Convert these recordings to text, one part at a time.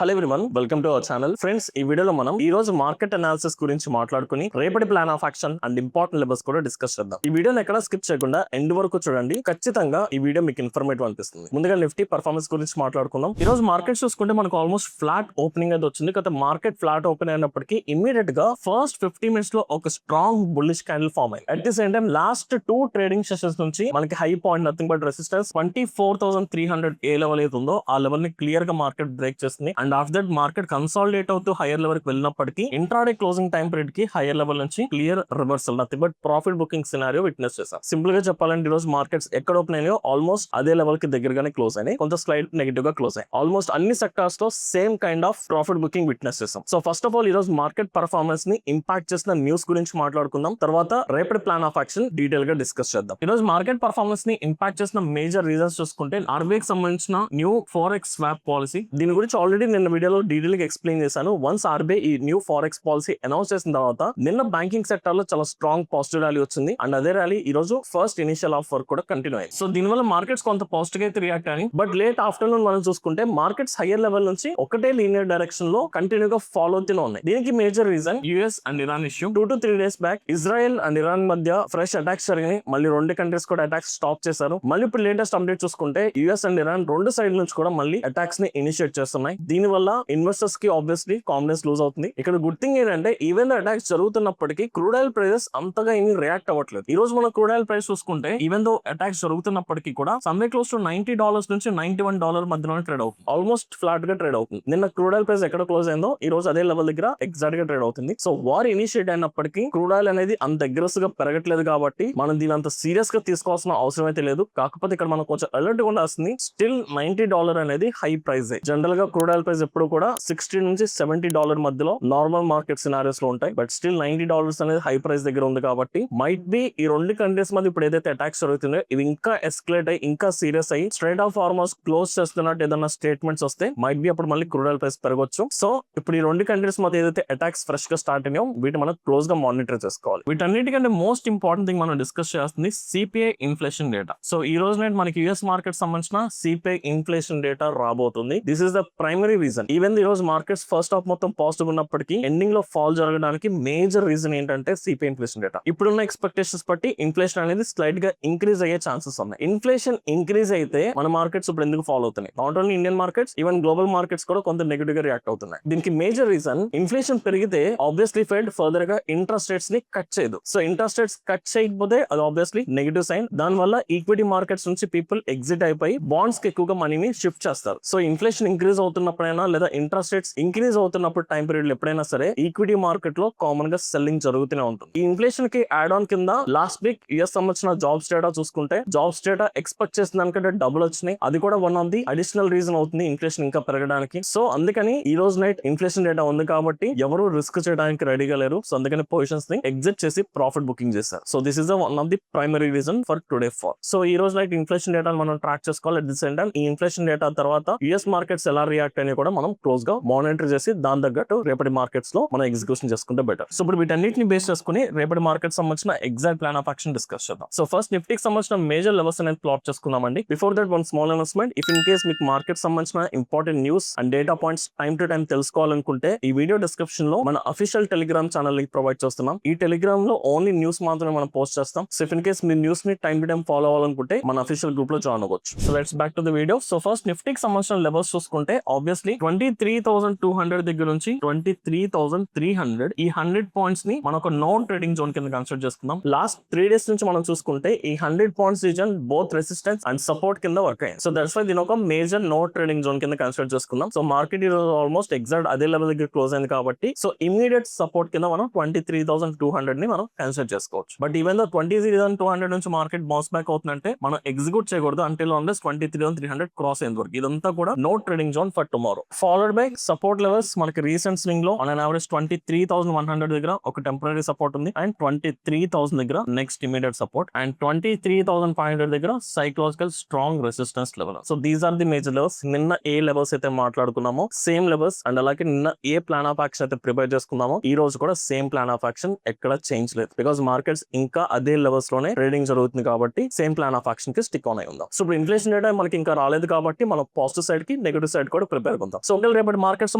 Hello everyone, welcome to our channel. Friends, ఈ వీడియోలో మనం ఈ రోజు మార్కెట్ అనాలిసిస్ గురించి మాట్లాడుకుని రేపటి plan of action and important levels కూడా డిస్కస్ చేద్దాం. ఈ వీడియోని ఎక్కడ స్కిప్ చేయకుండా ఎండ్ వరకు చూడండి. ఖచ్చితంగా ఈ వీడియో మీకు ఇన్ఫర్మేటివ్ అనిపిస్తుంది. ముందుగా నిఫ్టీ పర్ఫార్మెన్స్ గురించి మాట్లాడుకుందాం. ఈ రోజు మార్కెట్ చూసుకుంటే మనకు ఆల్మోస్ట్ ఫ్లాట్ ఓపెనింగ్ అయితే వచ్చింది. గత మార్కెట్ ఫ్లాట్ ఓపెన్ అయినప్పటికీ ఇమీడియట్ గా ఫస్ట్ 50 మినిట్స్ లో ఒక స్ట్రాంగ్ బుల్లిష్ క్యాండిల్ ఫామ్ అయింది. At the same time last 2 trading sessions నుంచి మనకి high point nothing but resistance 24,300 A level అయితే ఉందో ఆ లెవెల్ ని క్లియర్ గా మార్కెట్ బ్రేక్ చేస్తుంది. And after that market consolidate అవుతూ హైయర్ లెవెల్ కి వెళ్ళినప్పటికీ ఇంట్రాడే క్లోజింగ్ టైం పీరియడ్ కి హైయర్ లెవెల్ నుంచి clear reversal nothing but profit booking scenario witness చేశాం. సింపుల్ గా చెప్పాలంటే ఈ రోజు మార్కెట్స్ ఎక్కడ ఓపెన్ అయినాయో ఆల్మోస్ట్ అదే లెవెల్ కి దగ్గరగానే క్లోజ్ అయినాయి. కొంత స్లైడ్ నెగిటివ్ గా క్లోజ్ అయ్యాయి. ఆల్మోస్ట్ అన్ని సెక్టార్స్ లో same kind of profit booking witness చేస్తాం. సో ఫస్ట్ ఆఫ్ ఆల్ ఈ రోజు మార్కెట్ పర్ఫార్మెన్స్ ని ఇంపాక్ట్ చేసిన న్యూస్ గురించి మాట్లాడుకుందాం. తర్వాత రేపటి ప్లాన్ ఆఫ్ యాక్షన్ డీటెయిల్ గా డిస్కస్ చేద్దాం. ఈ రోజు మార్కెట్ పర్ఫార్మెన్స్ ని ఇంపాక్ట్ చేసిన మేజర్ రీజన్స్ చూసుకుంటే ఆర్బీఐకి సంబంధించిన న్యూ ఫారెక్స్ స్వాప్ పాలసీ. దీని గురించి ఆల్రెడీ నిన్న వీడియోలో డీటెయిల్ గా ఎక్స్ప్లెయిన్ చేశాను. వన్స్ ఆర్బీఐ ఈ న్యూ ఫారెక్స్ పాలసీ అనౌన్స్ చేసిన తర్వాత నిన్న బ్యాంకింగ్ సెక్టర్ లో చాలా స్ట్రాంగ్ పాజిటివ్ ర్యాలీ వచ్చింది. అండ్ అదే ర్యాలీ ఈ రోజు ఫస్ట్ ఇనిషియల్ ఆఫ్ వర్క్ కూడా కంటిన్యూ అయింది. సో దీనివల్ల మార్కెట్స్ కొంత పాజిటివ్ అయితే రియాక్ట్ అయ్యాయి. బట్ లేట్ ఆఫ్టర్నూన్ మనం చూసుకుంటే మార్కెట్స్ హైయర్ లెవెల్ నుంచి ఒకటే లీనియర్ డైరెక్షన్ లో కంటిన్యూగా ఫాలో అవుతూనే ఉన్నాయి. దీనికి major reason US and Iran issue. 2 to 3 days back Israel and Iran మధ్య ఫ్రెష్ అటాక్స్ జరిగాయి. మళ్ళీ రెండు కంట్రీస్ కూడా అటాక్స్ స్టాప్ చేశారు. మళ్ళీ ఇప్పుడు లేటెస్ట్ అప్డేట్ చూసుకుంటే యుఎస్ అండ్ ఇరాన్ రెండు సైడ్ నుంచి కూడా మళ్ళీ అటాక్స్ ని ఇనిషియేట్ చేస్తున్నాయి. దీని వల్ల ఇన్వెస్టర్స్ కి ఆబ్వియస్లీ కాన్ఫిడెన్స్ లూజ్ అవుతుంది. ఇక్కడ గుడ్ థింగ్ ఏంటంటే ఈవెన్ దో అటాక్స్ జరుగుతున్నప్పటికీ క్రూడ్ ఆయిల్ ప్రైసెస్ అంతగా ఏమీ రియాక్ట్ అవ్వట్లేదు. ఈ రోజు మన క్రూడ్ ఆయిల్ ప్రైస్ చూసుకుంటే ఈవెన్ దో అటాక్స్ జరుగుతున్నప్పటికీ కూడా సమ్వే క్లోజ్ టు $90 నుంచి $91 మధ్యలోనే ట్రేడ్ అవుతుంది. ఆల్మోస్ట్ ఫ్లాట్ గా ట్రేడ్ అవుతుంది. నిన్న క్రూడ్ ఆయిల్ ప్రైస్ ఎక్కడ క్లోజ్ అయిందో ఈ రోజు అదే లెవెల్ దగ్గర ఎగ్జాక్ట్ గా ట్రేడ్ అవుతుంది. సో వార్ ఇనిషియేట్ అయినప్పటికీ క్రూడ్ ఆయిల్ అనేది అంత అగ్రెసివ్ గా పెరగట్లేదు కాబట్టి మనం దీని అంత సీరియస్ గా తీసుకోవాల్సిన అవసరం అయితే లేదు. కాకపోతే ఇక్కడ మనం కొంచెం అలర్ట్ గా ఉండాల్సింది. స్టిల్ $90 అనేది హై ప్రైస్. జనరల్ గా క్రూడ్ ఆయిల్ ప్రైస్ ఎప్పుడు కూడా $60 నుంచి $70 మధ్యలో నార్మల్ మార్కెట్ సినారియోస్ లో ఉంటాయి. బట్ స్టిల్ $90 అనేది హై ప్రైస్ దగ్గర ఉంది కాబట్టి మైట్ బి ఈ రెండు కంట్రీస్ మధ్య ఇప్పుడు ఏదైతే అటాక్స్ జరుగుతున్నాయో ఇవి ఇంకా ఎస్కలేట్ అయ్యి ఇంకా సీరియస్ అయ్యి స్ట్రైట్ ఆఫ్ హార్మోస్ క్లోజ్ చేస్తున్నట్టు ఏదైనా స్టేట్మెంట్స్ వస్తే మైట్ బి అప్పుడు మళ్ళీ క్రూడ్ ఆయిల్ ప్రైస్ పెరగొచ్చు. సో ఇప్పుడు ఈ రెండు కంట్రీస్ మధ్య ఏదైతే అటాక్స్ ఫ్రెష్ గా స్టార్ట్ అయినాయో వీటి మనం క్లోజ్ గా మానిటర్ చేసుకోవాలి. వీటన్నిటికంటే మోస్ట్ ఇంపార్టెంట్ థింగ్ మనం డిస్కస్ చేస్తుంది సిపిఐ ఇన్ఫ్లేషన్ డేటా. సో ఈ రోజు నైట్ మనకి యుఎస్ మార్కెట్ సంబంధించిన సిపిఐ ఇన్ఫ్లేషన్ డేటా రాబోతుంది. This is the primary reason. Even ఈ రోజు మార్కెట్స్ ఫస్ట్ హాఫ్ మొత్తం పాజిటివ్ ఉన్నప్పటికీ ఎండింగ్ లో ఫాల్ జరగడానికి మేజర్ రీజన్ ఏంటంటే సిపిఐ ఇన్ఫ్లేషన్ డేటా. ఇప్పుడున్న ఎక్స్పెక్టేషన్స్ బట్టి ఇన్ఫ్లేషన్ అనేది స్లైట్ గా ఇంక్రీజ్ అయ్యే ఛాన్సెస్ ఉన్నాయి. ఇన్ఫ్లేషన్ ఇంక్రీజ్ అయితే మన మార్కెట్స్ ఇప్పుడు ఎందుకు ఫాలో అవుతున్నాయి? Not only Indian markets, even global markets కూడా కొంత నెగిటివ్ గా రియాక్ట్ అవుతున్నాయి. దీనికి మేజర్ రీజన్ ఇన్ఫ్లేషన్ పెరిగితే ఆబ్వియస్లీ ఫెడ్ ఫర్దర్ గా ఇంట్రెస్ట్ రేట్స్ ని కట్ చేయదు. సో ఇంట్రెస్ట్ రేట్స్ కట్ చేయకపోతే అది ఆబ్వియస్లీ నెగిటివ్ సైన్. దాని వల్ల ఈక్విటీ మార్కెట్స్ నుంచి పీపుల్ ఎగ్జిట్ అయిపోయి బాండ్స్ కి ఎక్కువగా మనీని షిఫ్ట్ చేస్తారు. సో ఇన్ఫ్లేషన్ ఇంక్రీజ్ అవుతున్నప్పుడైనా లేదా ఇంట్రెస్ట్ రేట్స్ ఇంక్రీజ్ అవుతున్నప్పుడు టైం పీరియడ్ ఎప్పుడైనా సరే ఈక్విటీ మార్కెట్ లో కామన్ గా సెల్లింగ్ జరుగుతూనే ఉంటుంది. ఈ ఇన్ఫ్లేషన్ కి యాడ్ ఆన్ కింద లాస్ట్ వీక్ యుఎస్ సంబంధించిన జాబ్స్ డేటా చూసుకుంటే జాబ్స్ డేటా ఎక్స్పెక్ట్ చేసిన దానికంటే డబుల్ వచ్చినాయి. అది కూడా one of the additional reason అవుతుంది ఇన్ఫ్లేషన్ ఇంకా పెరగడానికి. సో అందుకని ఈ రోజు నైట్ ఇన్ఫ్లేషన్ డేటా ఉంది కాబట్టి ఎవరు రిస్క్ చేయడానికి రెడీగా లేరు. సో అందుకని పొజిషన్స్ ని ఎగ్జిట్ చేసి ప్రాఫిట్ బుకింగ్ చేశారు. So this is one of the primary reason for today fall. So ఈ రోజు నైట్ ఇన్ఫ్లేషన్ డేటా మనం ట్రాక్ చేసుకోవాలి. అట్ ది సేమ్ టైం ఈ ఇన్ఫ్లేషన్ డేటా తర్వాత యుఎస్ మార్కెట్స్ ఎలా రియాక్ట్ అయినా కూడా మనం క్లోజ్ గా మానిటర్ చేసి దాని తగ్గట్టు రేపటి మార్కెట్స్ లో మనం ఎగ్జిక్యూషన్ చేసుకుంటే బెటర్. సో ఇప్పుడు వీటన్నిటిని బేస్ చేసుకుని రేపటి మార్కెట్ సంబంధించిన exact plan of action discuss చేద్దాం. సో ఫస్ట్ నిఫ్టీకి సంబంధించిన మేజర్ లెవెల్స్ అనేది ప్లాట్ చేసుకుందామండి. Before that one small announcement. If in case మీకు మార్కెట్ సంబంధించిన important news and data points time to time తెలుసుకోవాలనుకుంటే ఈ వీడియో డిస్క్రిప్షన్ లో మన official Telegram channel link provide చేస్తున్నాం. ఈ టెలిగ్రామ్ లో ఓన్లీ న్యూస్ మాత్రమే మనం పోస్ట్ చేస్తాం. సో ఇఫ్ ఇన్ కేస్ మీ న్యూస్ ని టైం టు టైం ఫాలో అవ్వాలనుకుంటే మన అఫీషియల్ గ్రూప్ లో జాయిన్ అవ్వచ్చు. So let's back to the video. So first నిఫ్టీకి సంబంధించిన లెవెల్స్ చూసుకుంటే ఆబ్వియస్లీ 23,200 దగ్గర నుంచి 23,300 ఈ 100 పాయింట్స్ ని మనం ఒక నాన్ ట్రేడింగ్ జోన్ కింద కన్సిడర్ చేసుకుందాం. లాస్ట్ 3 డేస్ నుంచి మనం చూసుకుంటే ఈ 100 points reason both resistance and support కింద వర్క్ అయ్యింది. సో దట్స్ వై దీని ఒక మేజర్ నో ట్రేడింగ్ జోన్ కింద కన్సిడర్ చేసుకుందాం. సో మార్కెట్ ఆల్మోస్ట్ ఎగ్జాక్ట్ అదే లెవెల్ దగ్గర క్లోజ్ అయింది కాబట్టి సో ఇమీడియట్ సపోర్ట్ కింద మనం 23,200 ని మనం కన్సిడర్ చేసుకోవచ్చు. బట్ ఈవెన్ దో 23,200 నుంచి మార్కెట్ బౌన్స్ బ్యాక్ అవుతుందంటే మనం ఎగ్జిక్యూట్ చేయకూడదు అంటిల్ ఆన్ 23,300 క్రాస్ అయ్యేంత వరకు. ఇదంతా కూడా no trading zone for tomorrow. Followed by support levels మనకి రీసెంట్ స్వింగ్ లో ఆన్ అన్ యావరేజ్ 23,100 దగ్గర ఒక టెంపరీ సపోర్ట్ ఉంది అండ్ 23,000 దగ్గర నెక్స్ట్ ఇమీడియట్ సపోర్ట్ అండ్ 23,500 దగ్గర psychological strong resistance level. So these are the major levels. నిన్న ఏ levels అయితే మాట్లాడుకున్నామో సేమ్ లెవెల్స్ అండ్ అలాగే నిన్న ఏ ప్లాన్ ఆఫ్ యాక్షన్ అయితే ప్రిపేర్ చేసుకున్నామో ఈ రోజు కూడా సేమ్ ప్లాన్ ఆఫ్ యాక్షన్ ఎక్కడ చేంజ్ లేదు. బికాస్ మార్కెట్స్ ఇంకా అదే లెవెల్స్ లోనే ట్రేడింగ్ జరుగుతుంది కాబట్టి సేమ్ ప్లాన్ ఆఫ్ యాక్షన్ కి స్టిక్ ఆన్ అయి ఉందాం. సో ఇప్పుడు ఇన్ఫ్లేషన్ డేటా మనకి ఇంకా రాలేదు కాబట్టి మనం పాజిటివ్ సైడ్ కి నెగటివ్ సైడ్ కూడా ప్రిపేర్ మాట్లాడుకుందాం. సో ఒకవేళ రేపటి మార్కెట్స్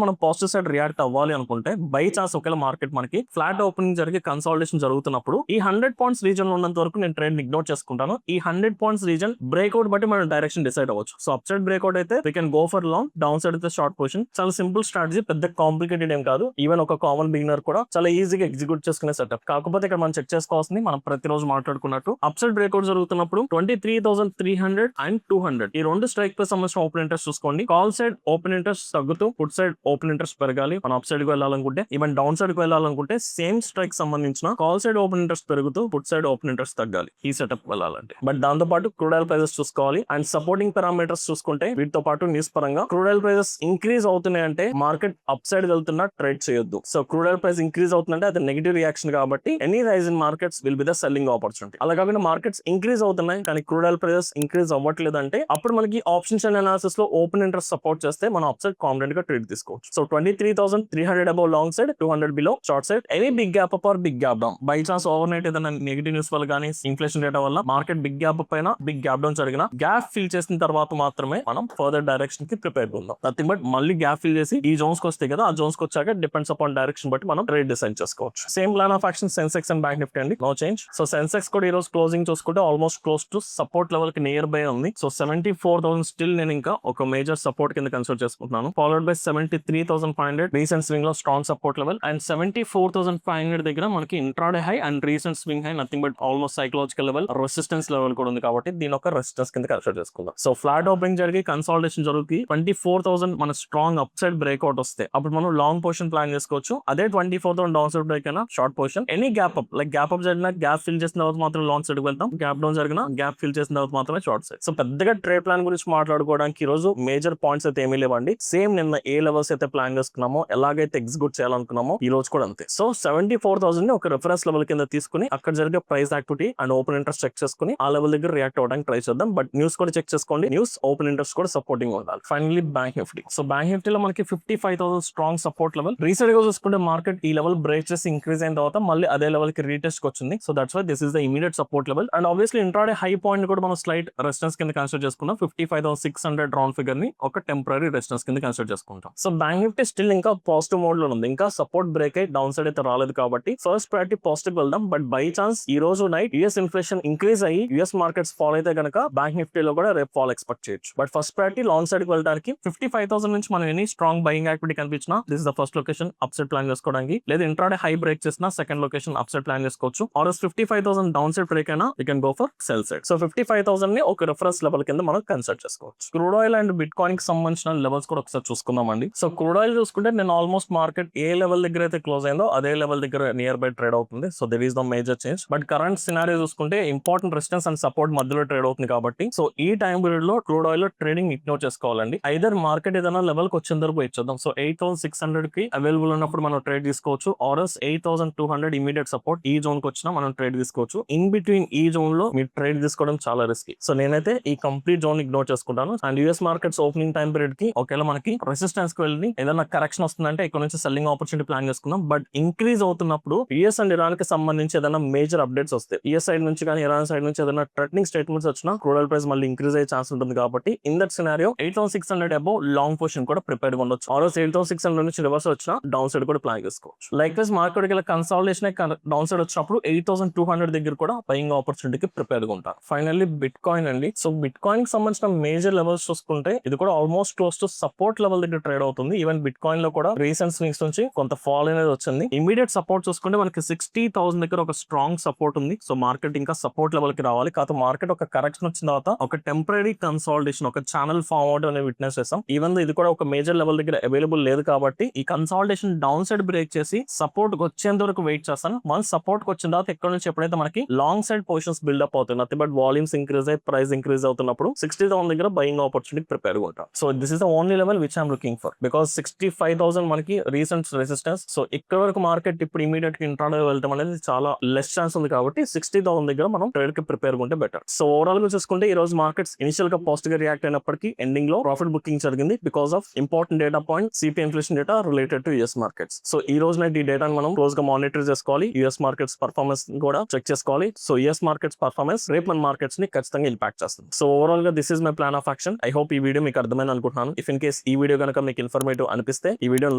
మనం పాజిటివ్ సైడ్ రియాక్ట్ అవ్వాలి అనుకుంటే బై ఛాన్స్ ఒకవేళ మార్కెట్ మనకి ఫ్లాట్ ఓపెనింగ్ జరిగి కన్సాలిడేషన్ జరుగుతున్నప్పుడు ఈ 100 పాయింట్స్ రీజన్ లో ఉన్నంత వరకు నేను ట్రేడ్ ఇగ్నోర్ చేసుకుంటాను. ఈ 100 పాయింట్స్ రీజన్ బ్రేక్అవుట్ బట్టి మనం డైరెక్షన్ డిసైడ్ అవ్వచ్చు. సో అప్ సైడ్ బ్రేక్అవుట్ అయితే we can go for long, down side అయితే షార్ట్ పొజిషన్. చాలా సింపుల్ స్ట్రాటజీ, పెద్ద కాంప్లికేటెడ్ ఏం కాదు. ఈవెన్ ఒక కామన్ బిగినర్ కూడా చాలా ఈజీగా ఎగ్జిక్యూట్ చేసుకునే సెటప్. కాకపోతే ఇక్కడ మనం చెక్ చేసుకోవాల్సింది మనం ప్రతిరోజు మాట్లాడుకున్నట్టు అప్ సైడ్ బ్రేక్అవుట్ జరుగుతున్నప్పుడు 23,300 అండ్ 200 ఈ రెండు స్ట్రైక్ పై సంబంధించిన ఓపెన్ ఇంట్రెస్ట్ చూసుకోండి. కాల్ సైడ్ ఓపెన్ ఇంట్రెస్ట్ తగ్గుతూ ఫుట్ సైడ్ ఓపెన్ ఇంట్రెస్ట్ పెరగాలి. మనం అప్ సైడ్ కి వెళ్ళాలనుకుంటే, ఈవెన్ డౌన్ సైడ్ కి వెళ్ళాలనుకుంటే సేమ్ స్ట్రైక్ సంబంధించిన కాల్ సైడ్ ఓపెన్ ఇంట్రెస్ట్ పెరుగుతూ ఫుట్ సైడ్ ఓపెన్ ఇంట్రెస్ట్ తగ్గాలి ఈ సెటప్ వెళ్ళాలంటే. బట్ దాంతో పాటు క్రూడ్ ఆయిల్ ప్రైసెస్ చూసుకోవాలి అండ్ సపోర్టింగ్ పారామీటర్స్ చూసుకుంటే వీటితో పాటు న్యూస్ పరంగా క్రూడ్ ఆయిల్ ప్రైసెస్ ఇంక్రీజ్ అవుతున్నాయి అంటే మార్కెట్ అప్ సైడ్ వెళ్తున్నా ట్రేడ్ చేయొద్దు. So crude oil price increase అవుతుందంటే అది నెగిటివ్ రియాక్షన్ కాబట్టి any rise in markets will be the selling opportunity. అలా కాకుండా మార్కెట్స్ ఇంక్రీజ్ అవుతున్నాయి కానీ క్రూడ్ ఆయిల్ ప్రైసెస్ ఇంక్రీజ్ అవ్వట్లేదు అంటే అప్పుడు మనకి ఆప్షన్స్ అండ్ అనాలిసిస్ లో ఓపెన్ ఇంట్రెస్ట్ సపోర్ట్ చేస్తే మనం అప్ సైడ్ కాన్ఫిడెంట్ గా ట్రేడ్ తీసుకోవచ్చు. So 23,300 above long side, 200 below short side. Any big gap up or big gap down. By chance overnight ఏదైనా నెగిటివ్ న్యూస్ వల్ల కానీ inflation data వల్ల market big gap పైన big gap down జరిగిన gap fill చేసిన తర్వాత మాత్రమే మనం ఫర్దర్ డైరెక్షన్ కి ప్రిపేర్ ఉందాం. నథింగ్ బట్ మళ్ళీ గ్యాప్ ఫిల్ చేసి ఈ జోన్స్ కి వస్తాయి కదా, ఆ జోన్స్ కి వచ్చాక డిపెండ్స్ అపాన్ డైరెక్షన్ బట్టి మనం ట్రేడ్ డిసైడ్ చేసుకోవచ్చు. Same plan of action Sensex and bank Nifty అండి, నో చేంజ్. సో సెన్సెక్స్ కూడా ఈ రోజు క్లోజింగ్ చూసుకుంటే almost close to support level కి నియర్ బై ఉంది. సో 74,000 స్టిల్ నేను ఇంకా ఒక మేజర్ సపోర్ట్ కింద కన్సిడర్ చేసుకుంటున్నాను. ఫాలోడ్ బై 73,500 రీసెంట్ స్వింగ్ లో స్ట్రాంగ్ సపోర్ట్ లెవెల్ అండ్ 74,500 దగ్గర మనకి intraday high and recent swing high nothing but almost psychological level, resistance level కూడా ఉంది కాబట్టి దీని ఒక రెసిస్టెన్స్ కింద కన్సిడర్ చేసుకుందాం. సో ఫ్లాట్ ఓపెనింగ్ జరిగి కన్సాలిడేషన్ జరుగుతుంది 24,000 మన స్ట్రాంగ్ అప్ సైడ్ బ్రేక్అవుట్ వస్తే అప్పుడు మనం లాంగ్ పొజిషన్ ప్లాన్ చేసుకోవచ్చు. అదే 24,000 డౌన్ సైడ్ బ్రేక్ అయినా short position. Any gap up like gap up జరిగిన గ్యాప్ ఫిల్ చేసిన తర్వాత మాత్రం లాంగ్ సైడ్ వెళ్తాం, గ్యాప్ డౌన్ జరిగిన గ్యాప్ ఫిల్ చేసిన తర్వాత మాత్రమే షార్ట్ సైడ్. సో పెద్దగా ట్రేడ్ ప్లాన్ గురించి మాట్లాడుకోవడానికి ఈ రోజు మేజర్ పాయింట్స్ అయితే ఏమీ లేవండి. సేమ్ నిన్న ఏ లెవెల్స్ అయితే ప్లాన్ చేసుకున్నామో, ఎలాగైతే ఎగ్జిక్యూట్ చేయాలనుకున్నామో ఈ రోజు కూడా అంతే. సో 74,000 ని ఒక రిఫరెన్స్ లెవెల్ కింద తీసుకుని అక్కడ జరిగే price activity and open interest check చేసుకుని ఆ లెవెల్ దగ్గర రియాక్ట్ అవ్వడానికి ట్రై చేద్దాం. బట్ న్యూస్ కూడా చెక్ చేసుకోండి, న్యూస్ ఓపెన్ ఇంట్రెస్ట్ కూడా సపోర్టింగ్ ఉండాలి. Finally bank Nifty. So bank నిఫ్టీలో మనకి 55,000 స్ట్రాంగ్ సపోర్ట్ లెవెల్. రీసెంట్ గా చూసుకుంటే మార్కెట్ ఈ లెవెల్ బ్రేక్ చేసి ఇంక్రీజ్ అయిన తర్వాత మళ్ళీ అదే లెవెల్ కి రీటెస్ట్ వచ్చింది. So that's why this is the immediate support level. And obviously intraday high point కూడా మనం స్లైట్ రెసిస్టెన్స్ కింద కన్సిడర్ చేసుకున్నాం. 55,600 రౌండ్ ఫిగర్ ని ఒక టెంపరీ రెసిస్టెన్స్ కింద కన్సిడర్ చేసుకుంటాం. సో బ్యాంక్ నిఫ్టీ స్టిల్ ఇంకా పాజిటివ్ మోడ్ లో ఉంది. ఇంకా సపోర్ట్ బ్రేక్ అయి డౌన్ సైడ్ అయితే రాలేదు కాబట్టి ఫస్ట్ ప్రయారిటీ పాజిటివ్ వెళ్దాం. బట్ బై ఛాన్స్ ఈ రోజు నైట్ యూఎస్ ఇన్ఫ్లేషన్ ఇంక్రీజ్ అయ్యి యూఎస్ మార్కెట్స్ ఫాల్ అయితే కనుక బ్యాంక్ నిఫ్టీలో కూడా రేపు ఫాల్ ఎక్స్పెక్ట్ చేయొచ్చు. But first priority long side కి వెళ్ళడానికి 55,000 నుంచి మనం ఎనీ స్ట్రాంగ్ బయింగ్ యాక్టివిటీ కనిపించినా this is the first location up side plan చేసుకోవడానికి. లేదా ఇంట్రాడే హై బ్రేక్ చేసిన second location up side plan చేసుకోవచ్చు. ఆర్ 55,000 డౌన్ సైడ్ బ్రేక్ అయినా you can go for cell side. So 55,000 ని ఒక reference level కింద మనం కన్సిడర్ చేసుకోవచ్చు. Crude oil and bit coin కి సంబంధించిన లెవెల్స్ కూడా ఒకసారి చూసుకుందామండి. సో క్రూడ్ ఆయిల్ చూసుకుంటే నేను ఆల్మోస్ట్ మార్కెట్ ఏ లెవెల్ దగ్గర అయితే క్లోజ్ అయిందో అదే లెవెల్ దగ్గర నియర్ బై ట్రేడ్ అవుతుంది. So there is the major change. But current scenario చూసుకుంటే ఇంపార్టెంట్ రెసిస్టెన్స్ అండ్ సపోర్ట్ మధ్యలో ట్రేడ్ అవుతుంది కాబట్టి సో ఈ టైం పీరియడ్ లో క్రూడ్ ఆయిల్ లో ట్రేడింగ్ ఇగ్నోర్ చేసుకోవాలండి. ఐదర్ మార్కెట్ ఏదైనా లెవెల్ కి వచ్చిన వరకు ఇచ్చేద్దాం. సో 8,600 కి అవైలబుల్ ఉన్నప్పుడు మనం ట్రేడ్ తీసుకోవచ్చు. ఆర్ఎస్ 8,200 ఇమీడియట్ సపోర్ట్ ఈ జోన్ కి వచ్చినా మనం ట్రేడ్ తీసుకోవచ్చు. ఇన్ బిట్వీన్ ఈ జోన్ లో మీరు ట్రేడ్ తీసుకోవడం చాలా రిస్కీ. సో నేనైతే ఈ కంప్లీట్ జోన్ ఇగ్నోర్ చేసుకుంటాను. And US markets opening time period కి ఒకవేళ మనకి రెసిస్టెన్స్ కి వెళ్ళి ఏదైనా కరెక్షన్ వస్తుందంటే ఇక్కడ నుంచి సెల్లింగ్ ఆపర్చునిటీ ప్లాన్ చేసుకుందాం. బట్ ఇంక్రీజ్ అవుతున్నప్పుడు యుఎస్ అండ్ ఇరాన్ కి సంబంధించి ఏదైనా మేజర్ అప్డేట్స్ వస్తాయి, యుఎస్ సైడ్ నుంచి కానీ ఇరాన్ సైడ్ నుంచి ఏదైనా థ్రెటనింగ్ స్టేట్మెంట్స్ వచ్చినా క్రూడ్ ఆయిల్ ప్రైస్ మళ్ళీ ఇంక్రీజ్ అయ్యే ఛాన్స్ ఉంటుంది కాబట్టి in that scenario 8,600 above long position కూడా ప్రిపేర్ ఉండొచ్చు. ఆల్సో 8,600 నుంచి రివర్స్ వచ్చినా డౌన్ సైడ్ కూడా ప్లాన్ చేసుకోవచ్చు. లైక్ వైస్ మార్కెట్ కి కన్సాలిడేషన్ డౌన్ సైడ్ వచ్చినప్పుడు 8,200 దగ్గర కూడా బయింగ్ ఆపర్చునిటీకి ప్రిపేర్ గా ఉంటారు. ఫైనల్లీ బిట్ కాయిన్ అండి. సో బిట్ కాయిన్ కి సంబంధించిన మేజర్ లెవెల్స్ చూసుకుంటే ఇది కూడా almost close to support level దగ్గర ట్రేడ్ అవుతుంది. ఈవెన్ బిట్ కాయిన్ లో కూడా రీసెంట్ స్వింగ్స్ నుంచి కొంత ఫాల్ అనేది వచ్చింది. ఇమీడియట్ సపోర్ట్ చూసుకుంటే మనకి 60,000 దగ్గర ఒక స్ట్రాంగ్ సపోర్ట్ ఉంది. సో మార్కెట్ ఇంకా సపోర్ట్ లెవెల్ కి రావాలి. కాకపోతే మార్కెట్ ఒక కరెక్షన్ వచ్చిన తర్వాత ఒక టెంపరీ కన్సాలిడేషన్, ఒక ఛానల్ ఫార్వర్డ్ అనేది విట్నెస్ చేసాం. ఈవెన్ ఇది కూడా ఒక మేజర్ లెవెల్ దగ్గర అవైలబుల్ లేదు కాబట్టి ఈ కన్సాలిడేషన్ డౌన్ సైడ్ బ్రేక్ చేసి సపోర్ట్ వచ్చేంత వరకు వెయిట్ చేస్తాను. మన సపోర్ట్ వచ్చిన తర్వాత ఎక్కడ నుంచి ఎప్పుడైతే మనకి లాంగ్ సైడ్ పొజిషన్స్ బిల్డప్ అవుతాయి, నథింగ్ బట్ వాల్యూమ్స్ ఇంక్రీజ్ అయ్యి ప్రైస్ ఇంక్రీజ్ అవుతున్నప్పుడు 60,000 దగ్గర బయింగ్ ఆపర్చునిటీ ప్రిపేర్ గా ఉంటాం. So this is the only level which I'm looking for because 65,000 మనకి రీసెంట్ రెసిస్టెన్స్. సో ఇక్కడ వరకు మార్కెట్ ఇప్పుడు ఇమీడియట్ గా ఇంట్రాడే వెళ్తాం అనేది చాలా లెస్ ఛాన్స్ ఉంది కాబట్టి 60,000 దగ్గర మనం ట్రేడ్ కి ప్రిపేర్ ఉంటే బెటర్. సో ఓవరాల్ గా చూసుకుంటే ఈ రోజు మార్కెట్స్ ఇనిషియల్ గా పాజిటివ్ గా రియాక్ట్ అయినప్పటికీ ఎండింగ్ లో ప్రాఫిట్ బుకింగ్ జరిగింది because of important data point CP inflation data related to US markets. So ఈ రోజు నైట్ ఈ డేటాను మనం క్లోజ్ గా మానిటర్ చేసుకోవాలి. యుఎస్ మార్కెట్స్ పర్ఫార్మెన్స్ కూడా చెక్ చేసుకోవాలి. సో యుఎస్ మార్కెట్స్ పర్ఫార్మెన్స్ రేపు మన మార్కెట్స్ ని ఖచ్చితంగా ఇంపాక్ట్ చేస్తుంది. సో ఓవరాల్ గా this is my plan of action. I hope ఈ వీడియో మీకు అర్థమైంది అనుకుంటున్నాను. ఇఫ్ ఇన్ కేస్ కేస్ ఈ వీడియో కనుక మీకు ఇన్ఫర్మేటివ్ అనిపిస్తే ఈ వీడియోని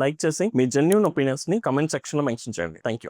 లైక్ చేసి మీ జెన్యూన్ ఒపీనియన్స్ ని కమెంట్ సెక్షన్ లో మెన్షన్ చేయండి. Thank you.